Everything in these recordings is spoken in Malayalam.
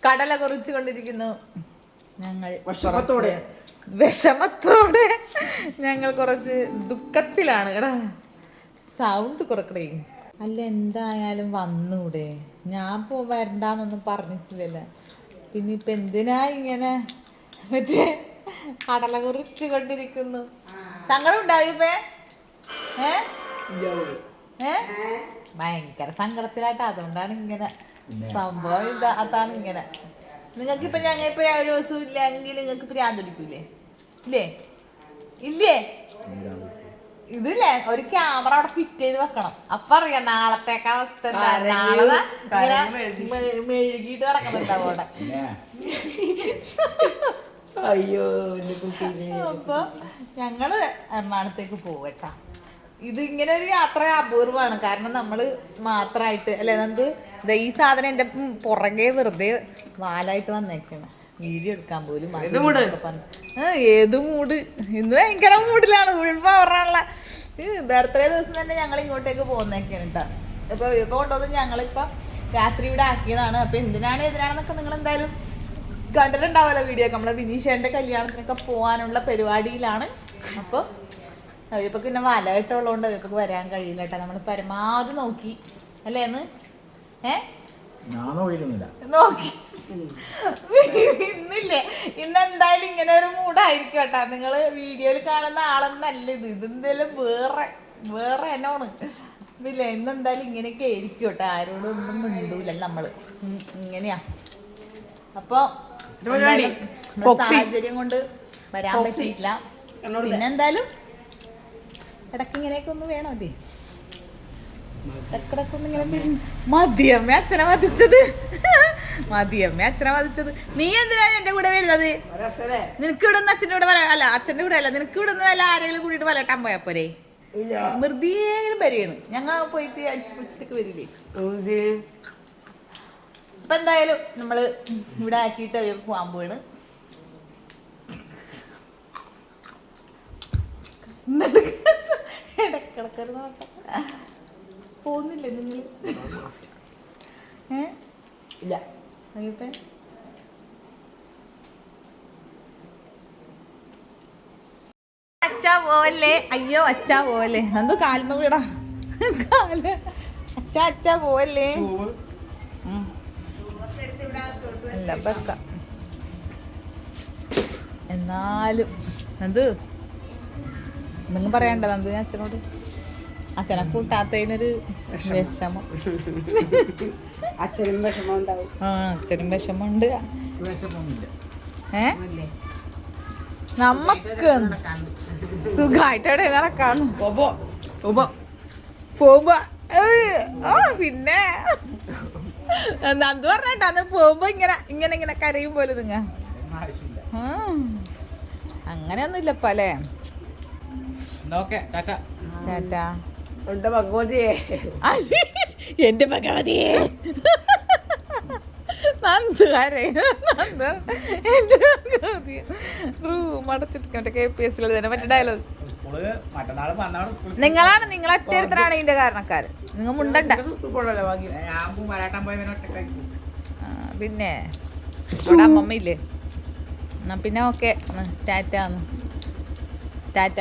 കടല കുറിച്ചു കൊണ്ടിരിക്കുന്നു ഞങ്ങൾ. വിഷമത്തോടെ ഞങ്ങൾ കുറച്ച് ദുഃഖത്തിലാണ്. എടാ സൗണ്ട് കുറക്കടേ. അല്ല എന്തായാലും വന്നൂടെ? ഞാൻ വരണ്ടാന്നൊന്നും പറഞ്ഞിട്ടില്ലല്ലോ. പിന്നെ ഇപ്പൊ എന്തിനാ ഇങ്ങനെ മറ്റേ കടല കുറിച്ച് കൊണ്ടിരിക്കുന്നു? സങ്കടം ഉണ്ടാവും ഇപ്പേ? ഭയങ്കര സങ്കടത്തിലായിട്ട്. അതുകൊണ്ടാണ് ഇങ്ങനെ സംഭവം. അതാണ് ഇങ്ങനെ. നിങ്ങൾക്കിപ്പൊ ഞങ്ങൾ ഇപ്പൊ ഒരു ദിവസം ഇല്ലെങ്കിൽ നിങ്ങൾക്ക് പ്രാന്ത് പിടിക്കൂലേ? ഇല്ലേ? ഇല്ലേ? ഇതില്ലേ ഒരു ക്യാമറ അവിടെ ഫിറ്റ് ചെയ്ത് വെക്കണം. അപ്പൊ അറിയാം നാളത്തേക്ക് അവസ്ഥ എന്താ. നാളെ ഇങ്ങനെ മെഴുകിട്ട് കിടക്കുന്നുണ്ടാവും അവിടെ. അയ്യോ. അപ്പൊ ഞങ്ങള് എറണാകുളത്തേക്ക് പോവട്ടാ. ഇത് ഇങ്ങനെ ഒരു യാത്ര അപൂർവമാണ്. കാരണം നമ്മള് മാത്രമായിട്ട് അല്ലെ. നമുക്ക് ഈ സാധനം എന്റെ പുറകെ വെറുതെ വാലായിട്ട് വന്നേക്കാണ്. വീഡിയോ എടുക്കാൻ പോലും ഏത് മൂഡ്. ഇന്ന് ഭയങ്കര മൂഡിലാണ്. ഉൾപ്പവറാനുള്ള ബർത്ത്ഡേ ദിവസം തന്നെ ഞങ്ങൾ ഇങ്ങോട്ടേക്ക് പോകുന്നേക്കാണ് കേട്ടോ. ഇപ്പൊ കൊണ്ടുവന്ന് ഞങ്ങളിപ്പോ രാത്രി ഇവിടെ ആക്കിയതാണ്. അപ്പൊ എതിനാണെന്നൊക്കെ നിങ്ങൾ എന്തായാലും കണ്ടിട്ടുണ്ടാവുമല്ലോ വീഡിയോ. നമ്മളെ വിനീഷേന്റെ കല്യാണത്തിനൊക്കെ പോകാനുള്ള പരിപാടിയിലാണ്. അപ്പൊ ഇപ്പൊ പിന്നെ വലയിട്ടുള്ളതുകൊണ്ട് ഇപ്പൊ വരാൻ കഴിയില്ല കേട്ടോ. നമ്മൾ പരമാവധി നോക്കി അല്ലേ എന്ന് നോക്കി. ഇന്നില്ലേ ഇന്നെന്തായാലും ഇങ്ങനെ ഒരു മൂടായിരിക്കും കേട്ടാ. നിങ്ങള് വീഡിയോയിൽ കാണുന്ന ആളെന്നല്ല ഇത്. ഇതെന്തായാലും വേറെ എന്നാണ് ഇല്ലേ. ഇന്നെന്തായാലും ഇങ്ങനെയൊക്കെ ആയിരിക്കും കേട്ടോ. ആരോടും ഒന്നും മിണ്ടൂല നമ്മള്. ഇങ്ങനെയാ. അപ്പൊ സാഹചര്യം കൊണ്ട് വരാൻ പറ്റിയിട്ടില്ല. പിന്നെ എന്തായാലും ഇടയ്ക്ക് ഇങ്ങനെയൊക്കെ ഒന്ന് വേണോ? അല്ലേ ഇടക്കിടക്കൊന്നും ഇങ്ങനെ. മതിയമ്മ അച്ഛനെ മതിച്ചത് നീ എന്തിനാ എന്റെ കൂടെ വരുന്നത്? നിനക്ക് ഇവിടെ നിന്ന് അച്ഛൻ്റെ കൂടെ അല്ല അച്ഛൻ്റെ കൂടെ അല്ല, നിനക്ക് ഇവിടെ നിന്ന് വല്ല ആരെങ്കിലും കൂടിയിട്ട് വലട്ടാൻ പോയാ പോരെ? വെറുതെയെങ്കിലും വരികയാണ്. ഞങ്ങൾ പോയിട്ട് അടിച്ചു പിടിച്ചിട്ടൊക്കെ വരില്ലേ. അപ്പൊ എന്തായാലും നമ്മള് ഇവിടെ ആക്കിയിട്ട് പോകാൻ പോവാണ്. ഇടക്കിടക്കൊരു നോട്ടം. പോകുന്നില്ലേ നിങ്ങൾ? ഇല്ല. അയ്യപ്പേ അച്ഛാ പോലെ. അയ്യോ അച്ഛാ പോലെ. എന്തോ കാൽമ വീടാ കാല്. അച്ഛാ പോലെ. അല്ല വെക്ക. എന്നാലും എന്ത് എന്തെങ്കിലും പറയണ്ട നന്ദു അച്ഛനോട്. അച്ഛനെ കൂട്ടാത്തതിനൊരു വിഷമം. അച്ഛനും വിഷമം ഉണ്ടാവും. അച്ഛനും വിഷമമുണ്ട്. നമ്മക്ക് സുഖമായിട്ടവിടെ നടക്കാന്ന് പോകുമ്പോ പിന്നെ നന്ദു പറഞ്ഞിട്ട് അന്ന് പോകുമ്പോ ഇങ്ങനെ കരയും പോലെ നിങ്ങ. അങ്ങനെയൊന്നുമില്ലപ്പ അല്ലേ? ടാറ്റാ. എന്റെ ഭഗവതിയെ നന്ദുകാരെ റൂം അടച്ചിട്ട് KPS മറ്റേ ഡയലോഗ്. നിങ്ങളാണ് ഒറ്റയെടുത്തനാണ് ഇതിന്റെ കാരണക്കാര്. നിങ്ങൾ മുണ്ടണ്ട. പിന്നെ ഇവിടെ അമ്മമ്മ ഇല്ലേ? എന്നാ പിന്നെ ഓക്കെ. ടാറ്റ. ടാറ്റ.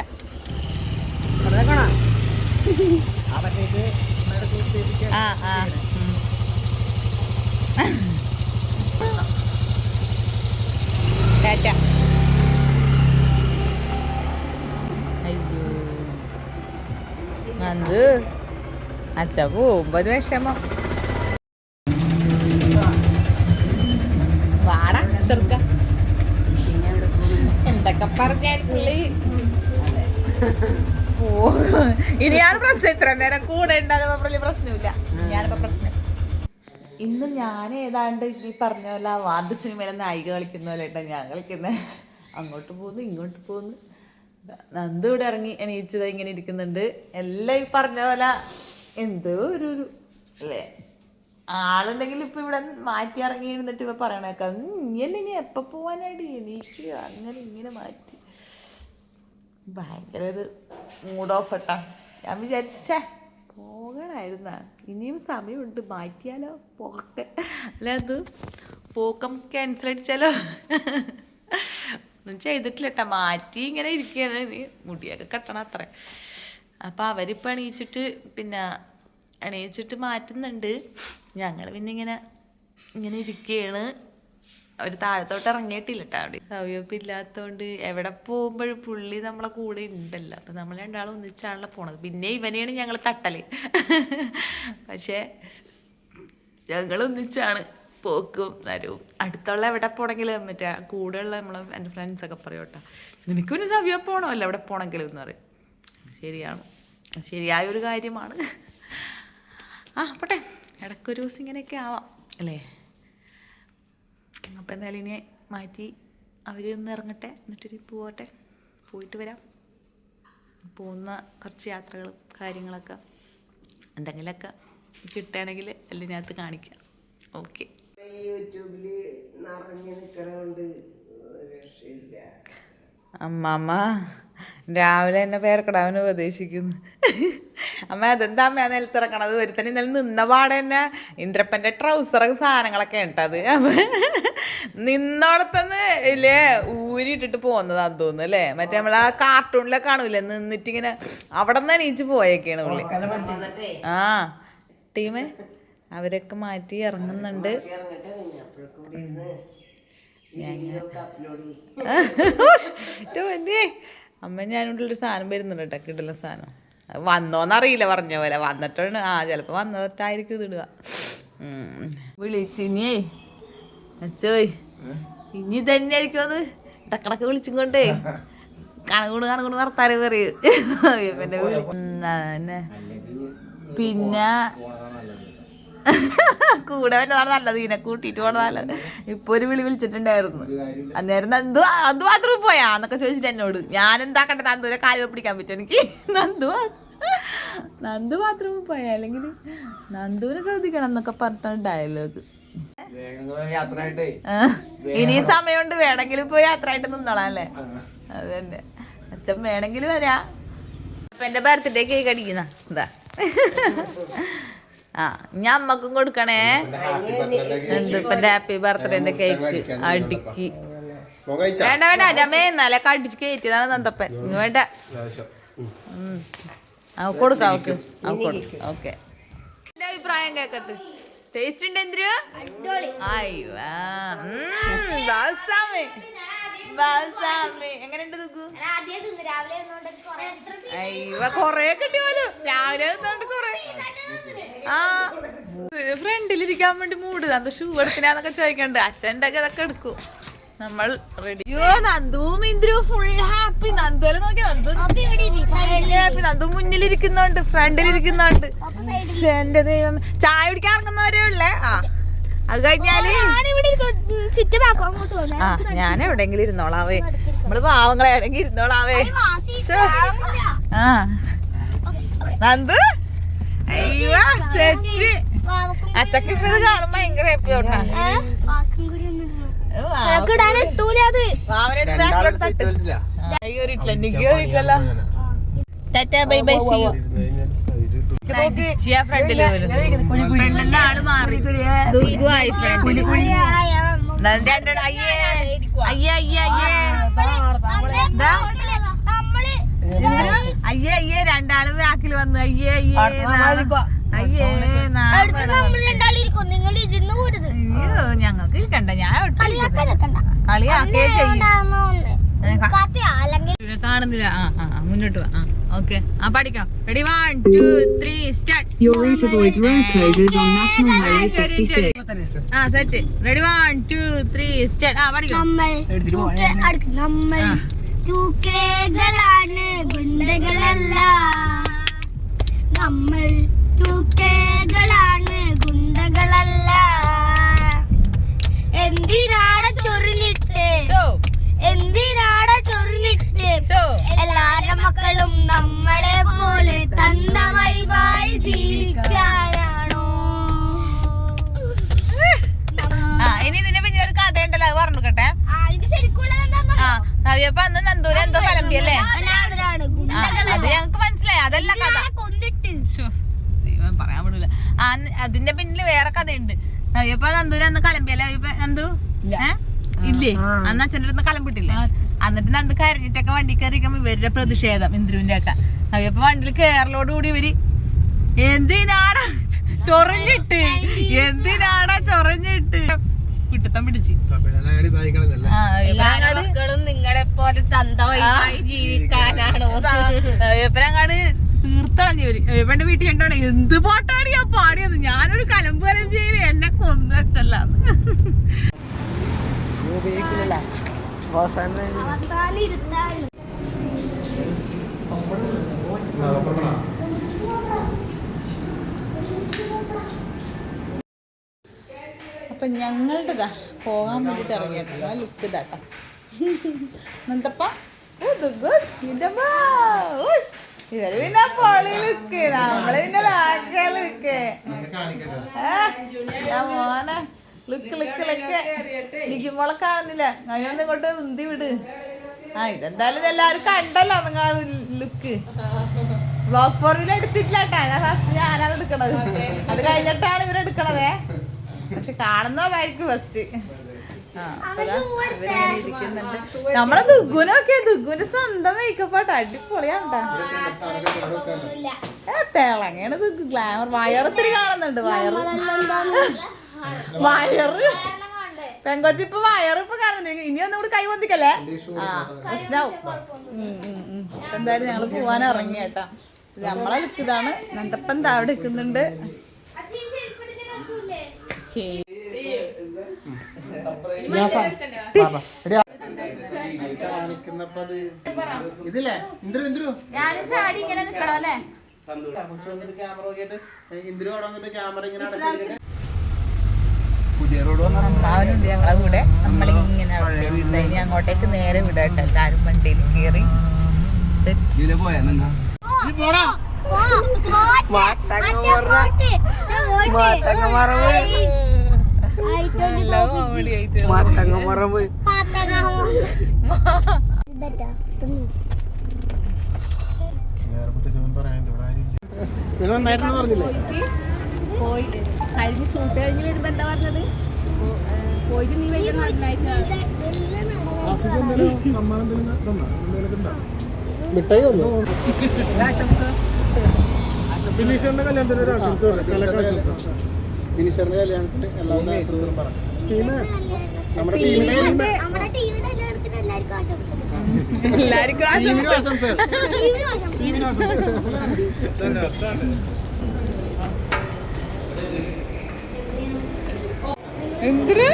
അയ്യോ നന്ദു അച്ഛ പോകുമ്പോ ഒരു വിഷമം. വാടാ ചെറുക്ക. എന്തൊക്കെ പറഞ്ഞാൽ പുള്ളി ഇനിയാണ് പ്രശ്നം. ഇത്ര നേരം കൂടെ ഉണ്ടാകുമ്പോ വലിയ പ്രശ്നമില്ല. ഞാനിപ്പോ പ്രശ്നം ഇന്ന് ഞാൻ ഏതാണ്ട് ഈ പറഞ്ഞ പോലെ അവാർഡ് സിനിമയിലെ നായിക കളിക്കുന്ന പോലെ കേട്ടോ ഞാൻ കളിക്കുന്നത്. അങ്ങോട്ട് പോകുന്നു ഇങ്ങോട്ട് പോകുന്നു. നന്ദു ഇവിടെ ഇറങ്ങി എണീച്ചത് ഇങ്ങനെ ഇരിക്കുന്നുണ്ട്. എല്ലാം ഈ പറഞ്ഞ പോലെ എന്തോ ഒരു അല്ലേ ആളുണ്ടെങ്കിൽ ഇപ്പൊ ഇവിടെ മാറ്റി ഇറങ്ങി ഇരുന്നിട്ട് ഇപ്പൊ പറയണേക്കാം ഇനി എപ്പോ പോവാനായിട്ട് എണീക്കുക അങ്ങനെ ഇങ്ങനെ മാറ്റി. ഭയങ്കര ഒരു മൂഡ് ഓഫ് ഇട്ടാ. ഞാൻ വിചാരിച്ചേ പോകണമായിരുന്ന ഇനിയും സമയമുണ്ട്, മാറ്റിയാലോ പോക്കെ, അല്ല അത് പോക്കം ക്യാൻസൽ അടിച്ചാലോ. ഒന്നും ചെയ്തിട്ടില്ല കേട്ടോ, മാറ്റി ഇങ്ങനെ ഇരിക്കുകയാണ്. ഇനി മുടിയൊക്കെ കെട്ടണം അത്ര. അപ്പം അവരിപ്പോൾ എണീച്ചിട്ട് മാറ്റുന്നുണ്ട്. ഞങ്ങൾ പിന്നെ ഇങ്ങനെ ഇരിക്കുകയാണ്. അവർ താഴത്തോട്ട് ഇറങ്ങിയിട്ടില്ല കേട്ടോ. അവിടെ സൗകര്യം ഇല്ലാത്തതുകൊണ്ട് എവിടെ പോകുമ്പോഴും പുള്ളി നമ്മളെ കൂടെ ഉണ്ടല്ലോ. അപ്പം നമ്മൾ രണ്ടാളും ഒന്നിച്ചാണല്ലോ പോണത്. പിന്നെ ഇവനെയാണ് ഞങ്ങൾ തട്ടല്. പക്ഷേ ഞങ്ങൾ ഒന്നിച്ചാണ് പോക്കും വരവും. അടുത്തുള്ള എവിടെ പോണെങ്കിലും മറ്റേ കൂടെയുള്ള എൻ്റെ ഫ്രണ്ട്സൊക്കെ പറയും കേട്ടോ, നിനക്ക് പിന്നെ സൗകര്യം പോകണമല്ലോ എവിടെ പോണെങ്കിലും എന്ന് പറയും. ശരിയാണ്, ശരിയായൊരു കാര്യമാണ്. പോട്ടെ, ഇടയ്ക്കൊരു ദിവസം ഇങ്ങനെയൊക്കെ ആവാം അല്ലേ. അപ്പം എന്തായാലും ഇനി മാറ്റി അവർ ഒന്ന് ഇറങ്ങട്ടെ, എന്നിട്ടൊരു പോകട്ടെ, പോയിട്ട് വരാം. പോകുന്ന കുറച്ച് യാത്രകളും കാര്യങ്ങളൊക്കെ എന്തെങ്കിലുമൊക്കെ കിട്ടുകയാണെങ്കിൽ എല്ലാത്തിനകത്ത് കാണിക്കാം. ഓക്കെ. യൂട്യൂബില് നിറഞ്ഞു നിൽക്കണോണ്ട് രക്ഷയില്ല. അമ്മ രാവിലെ എന്നെ പേരക്കിടാവിനെ ഉപദേശിക്കുന്നു. അമ്മ അതെന്താ അമ്മ നിലത്തിറക്കണത്? ഒരുത്തന്നെ ഇന്നലെ നിന്ന പാടെ തന്നെ ഇന്ദ്രപ്പൻ്റെ ട്രൗസറൊക്കെ സാധനങ്ങളൊക്കെ ഉണ്ടത്. അപ്പം നിന്നോടത്തന്ന് ഇല്ലേ ഊരിയിട്ടിട്ട് പോകുന്നതാന്ന് തോന്നുന്നു അല്ലേ. മറ്റേ നമ്മൾ ആ കാർട്ടൂണിലൊക്കെ കാണൂല്ലേ, നിന്നിട്ടിങ്ങനെ അവിടെ നിന്ന് എണീച്ച് പോയേക്കാണ് പുള്ളി. ടീമേ അവരൊക്കെ മാറ്റി ഇറങ്ങുന്നുണ്ട്. അമ്മ ഞാനുള്ളൊരു സാധനം വരുന്നുണ്ട് കേട്ടോ, കിട്ടുള്ള സാധനം. വന്നോന്നറിയില്ല, പറഞ്ഞ പോലെ വന്നിട്ടാണ്. ചിലപ്പോൾ വന്നിട്ടായിരിക്കും ഇതിടുക. വിളിച്ചിനിയേ അച്ചോയ്, ഇനി തന്നെ ആയിരിക്കും അത് ഇടക്കിടക്ക് വിളിച്ചും കൊണ്ടേ കണക്കൂണ് വർത്താനം പറയും. പിന്നെ കൂടെ വന്നതാണ് നല്ലത്, ഇതിനെ കൂട്ടിയിട്ട് പോണത് നല്ലത്. ഇപ്പൊ ഒരു വിളിച്ചിട്ടുണ്ടായിരുന്നു അന്നേരം. നന്ദു ബാത്റൂമിൽ പോയാ എന്നൊക്കെ ചോദിച്ചിട്ട് എന്നോട്. ഞാൻ എന്താക്കട്ടെ, നന്ദുവിനെ കാലുവ പിടിക്കാൻ പറ്റും എനിക്ക്? നന്ദു ബാത്റൂമിൽ പോയാ, അല്ലെങ്കിൽ നന്ദുവിനെ ശ്രദ്ധിക്കണം എന്നൊക്കെ പറഞ്ഞിട്ടാണ് ഡയലോഗ്. ഇനി സമയമുണ്ട്, വേണമെങ്കിൽ പോയി യാത്ര ആയിട്ട് നിന്നോളാം അല്ലേ. അത് തന്നെ, അച്ഛൻ വേണമെങ്കിൽ വരാ. അപ്പൊ എന്റെ ബർത്ത്ഡേ കേക്ക് അടിക്കുന്ന എന്താ ഞാൻ അമ്മക്കും കൊടുക്കണേ. എന്തിപ്പ ഹാപ്പി ബർത്ത്ഡേന്റെ കേക്ക് അടുക്കി വേണ്ട രമേ, എന്നാലൊക്കെ അടിച്ച് കയറ്റിയതാണ് നന്തപ്പൻ. വേണ്ട കൊടുക്കാം അവക്ക്, ഓക്കെ. എന്റെ അഭിപ്രായം കേക്കട്ടെ. ടേസ്റ്റ് ഉണ്ട് എന്തിരു? എങ്ങനെയുണ്ട് നോക്കൂ? കൊറേ കിട്ടി പോലും രാവിലെ കൊറേ. ഫ്രണ്ടിലിരിക്കാൻ വേണ്ടി മൂട്. അത് ഷൂ എടുത്തിനാന്നൊക്കെ ചോദിക്കണ്ട്. അച്ഛൻ്റെ ഒക്കെ ഇതൊക്കെ എടുക്കും. നമ്മൾ റെഡി. നന്ദുവും ഇന്ദ്രുവും ഫുൾ ഹാപ്പി. നന്ദുവിനെ നോക്കിയാ ഹാപ്പി. നന്ദു മുന്നിലിരിക്കുന്നുണ്ട്, ഫ്രണ്ടിലിരിക്കുന്നുണ്ട്. എന്റെ ദൈവം, ചായ കുടിക്കാൻ ഇറങ്ങുന്നവരേ ഉള്ളേ. അത് കഴിഞ്ഞാല് ഞാൻ എവിടെയെങ്കിലും ഇരുന്നോളാവേ. നമ്മള് പാവങ്ങളെ എവിടെയെങ്കിലും ഇരുന്നോളാവേ. നന്ദു സെറ്റ്. അച്ചക്ക് ഇപ്പൊ ഇത് കാണുമ്പോ ഭയങ്കര ഹാപ്പി ആവട്ടാ. ആള് മാറി. അയ്യേ രണ്ടാള് ബാക്കിൽ വന്നു. അയ്യേ ഞങ്ങൾക്ക് ഇരിക്കണ്ട, ഞാൻ കളിയാക്കേ ചെയ്യും. കാണുന്നില്ല. മുന്നോട്ട് വാ. ഓക്കെ, പഠിക്കാം. Ready, 1 2 3 start. Set. Ready, 1 2 3 start. പഠിക്കാം. നമ്മൾ തൂക്കേകളാണ്, ഗുണ്ടകളല്ല. നമ്മൾ തൂക്കേകളാണ്, ഗുണ്ടകളല്ല. എന്തിനാട ചൊറിഞ്ഞിട്ട്, എന്തിനാട ചൊറിഞ്ഞിട്ട്. എല്ലാരുടെ മക്കളും നമ്മളെ പോലെ തന്തമായി ജീവിക്കാനാണോ? ഇനി ഇതിനെ പിന്നെ ഒരു കഥ ഉണ്ടല്ലോ, അത് പറഞ്ഞു കേട്ടെ. നവിയപ്പ അന്ന് നന്ദൂര് എന്തോ കലമ്പിയല്ലേ, അത് ഞങ്ങക്ക് മനസ്സിലായി. അതല്ല കഥ. അതിന്റെ പിന്നില് വേറെ കഥയുണ്ട്. നവ്യപ്പ നന്ദുവിനെ അന്ന് കലമ്പിയല്ലേ നന്ദു? ഇല്ലേ? അന്ന് അച്ഛൻ്റെ അടുത്ത് കലമ്പിട്ടില്ലേ? എന്നിട്ട് നന്ദു കരഞ്ഞിട്ടൊക്കെ വണ്ടി കയറിക്കുമ്പോ ഇവരുടെ പ്രതിഷേധം ഇന്ദ്രുവിന്റെ ഒക്കെ. നവ്യപ്പ വണ്ടിയിൽ കയറലോടുകൂടി ഇവര് എന്തിനാടാ ചൊറിഞ്ഞിട്ട് പിടുത്തം പിടിച്ച് നിങ്ങളെ പോലെ തന്തവൈമായി ജീവിക്കാനാണോ? ഇവരങ്ങാട് തീർത്തളഞ്ഞവര്. ഇവന്റെ വീട്ടിൽ കണ്ടാണ് എന്ത് പാട്ടാണ് ഞാൻ പാടിയത്, ഞാനൊരു കലമ്പ് കലമ്പിയത് എന്നെ കൊന്നു വെച്ചല്ലാന്ന്. അപ്പൊ ഞങ്ങളുടെതാ പോകാൻ വേണ്ടിട്ട് ഇറങ്ങിയിട്ടുള്ള ലുക്ക് ഇതാട്ടാ. എന്തപ്പാ ഇവര് പിന്നെ പൊളി ലുക്ക്, നമ്മള് പിന്നെ ലാക്ക ലുക്ക്. മോനെ ലുക്ക് നിജുമോളെ കാണുന്നില്ല, അതിനൊന്നും ഇങ്ങോട്ട് ഉന്തി വിട്. ഇതെന്തായാലും എല്ലാരും കണ്ടല്ലോ നിങ്ങൾ ലുക്ക്. ബ്ലോക്ക് 4 എടുത്തിട്ടില്ലാട്ടാ, ഞാനാണ് എടുക്കണത്. അത് കഴിഞ്ഞിട്ടാണ് ഇവരെടുക്കണതേ, പക്ഷെ കാണുന്നതായിരിക്കും ഫസ്റ്റ്. നമ്മളെ ദുഗുന്റെ സ്വന്തം മേക്കപ്പാട്ടോ, അടിപൊളിയാണ്ടാ. തിളങ്ങയാണ് ഗ്ലാമർ. വയറൊത്തിരി കാണുന്നുണ്ട്, വയറ് പെങ്കൊച്ചി ഇപ്പൊ വയറിപ്പൊ കാണുന്നുണ്ട്. ഇനി ഒന്നും കൂടി കൈ പൊന്തിക്കല്ലേ? പ്രശ്നാവും. എന്തായാലും ഞങ്ങള് പോവാൻ ഇറങ്ങി കേട്ടാ. നമ്മളെ ലുക്ക് ഇതാണ്. നന്തപ്പം എന്താ അവിടെ നിൽക്കുന്നുണ്ട്. ഞാനും ചാടി ഇങ്ങനെ നിക്കണോ അല്ലേ? അമ്മാവനുണ്ട് ഞങ്ങളെ കൂടെ. നമ്മളിങ്ങനെ ഇനി അങ്ങോട്ടേക്ക് നേരെ വിടട്ടെ. എല്ലാരും വണ്ടിയിൽ കയറി പോയി കഴിഞ്ഞ് ഷൂട്ട് കഴിഞ്ഞ് വരുമ്പോ എന്താ പറഞ്ഞത്? പോയിട്ട് നീ വലിയ ബിനീഷറിന്റെ കല്യാണത്തിന് ഒരു ആശംസ ബിനീഷറിന്റെ കല്യാണത്തിന് എല്ലാവരുടെ ആശംസകളും പറ. നമ്മുടെ എല്ലാവർക്കും ആശംസ. എന്തിന്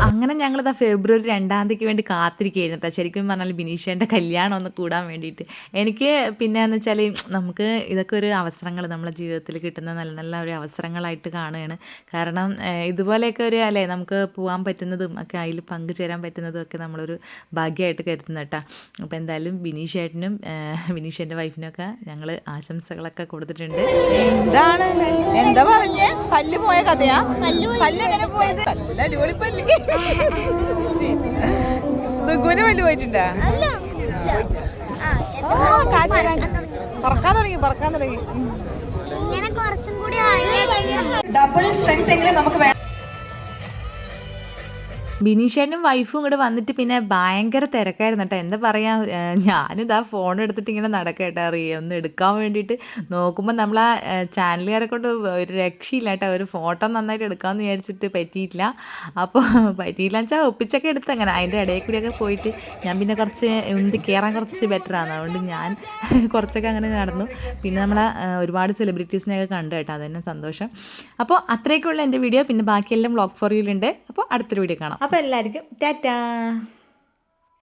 അങ്ങനെ ഞങ്ങളിതാ ഫെബ്രുവരി 2-ാം തീയതിക്ക് വേണ്ടി കാത്തിരിക്കുകയായിരുന്നു കേട്ടോ. ശരിക്കും പറഞ്ഞാൽ ബിനീഷേൻ്റെ കല്യാണം ഒന്ന് കൂടാൻ വേണ്ടിയിട്ട്. എനിക്ക് പിന്നെ എന്ന് വെച്ചാൽ നമുക്ക് ഇതൊക്കെ ഒരു അവസരങ്ങൾ നമ്മളെ ജീവിതത്തിൽ കിട്ടുന്ന നല്ല നല്ല ഒരു അവസരങ്ങളായിട്ട് കാണുകയാണ്. കാരണം ഇതുപോലെയൊക്കെ ഒരു അല്ലേ നമുക്ക് പോകാൻ പറ്റുന്നതും ഒക്കെ അതിൽ പങ്കുചേരാൻ പറ്റുന്നതും ഒക്കെ നമ്മളൊരു ഭാഗ്യമായിട്ട് കരുതുന്നു കേട്ടോ. അപ്പോൾ എന്തായാലും ബിനീഷേട്ടനും ബിനീഷേൻ്റെ വൈഫിനൊക്കെ ഞങ്ങൾ ആശംസകളൊക്കെ കൊടുത്തിട്ടുണ്ട്. എന്താണ് എന്താ പറഞ്ഞേ? പല്ല് പോയ കഥയാ? പല്ല് എങ്ങനെ പോയത്? നല്ല അടിപൊളി പല്ല്. ദുഗുവിന് പല്ല് പോയിട്ടുണ്ടാ? പറക്കാൻ തുടങ്ങി. ഡബിൾ സ്ട്രെങ്ത് എങ്കിലും നമുക്ക് വേണം. ബിനീഷേട്ടനും വൈഫും ഇങ്ങോട്ട് വന്നിട്ട് പിന്നെ ഭയങ്കര തിരക്കായിരുന്നു കേട്ടോ. എന്താ പറയുക, ഞാനിതാ ഫോൺ എടുത്തിട്ട് ഇങ്ങനെ നടക്കട്ടെ അറിയാം ഒന്ന് എടുക്കാൻ വേണ്ടിയിട്ട് നോക്കുമ്പോൾ നമ്മൾ ആ ചാനലുകാരെ കൊണ്ട് ഒരു രക്ഷയില്ല കേട്ടോ. ഒരു ഫോട്ടോ നന്നായിട്ട് എടുക്കാമെന്ന് വിചാരിച്ചിട്ട് പറ്റിയില്ല. അപ്പോൾ പറ്റിയില്ല വെച്ചാൽ ഒപ്പിച്ചൊക്കെ എടുത്ത് അങ്ങനെ അതിൻ്റെ ഇടയിൽ കൂടിയൊക്കെ പോയിട്ട് ഞാൻ പിന്നെ കുറച്ച് ഉന്തി കയറാൻ കുറച്ച് ബെറ്ററാണ്. അതുകൊണ്ട് ഞാൻ കുറച്ചൊക്കെ അങ്ങനെ നടന്നു. പിന്നെ നമ്മൾ ഒരുപാട് സെലിബ്രിറ്റീസിനെയൊക്കെ കണ്ടു കേട്ടോ, അതന്നെ സന്തോഷം. അപ്പോൾ അത്രയൊക്കെയുള്ള എൻ്റെ വീഡിയോ. പിന്നെ ബാക്കിയെല്ലാം വ്ളോഗ് ഫോർ യൂലുണ്ട്. അപ്പോൾ അടുത്തൊരു വീഡിയോ കാണാം. അപ്പോൾ എല്ലാവർക്കും ടാറ്റാ.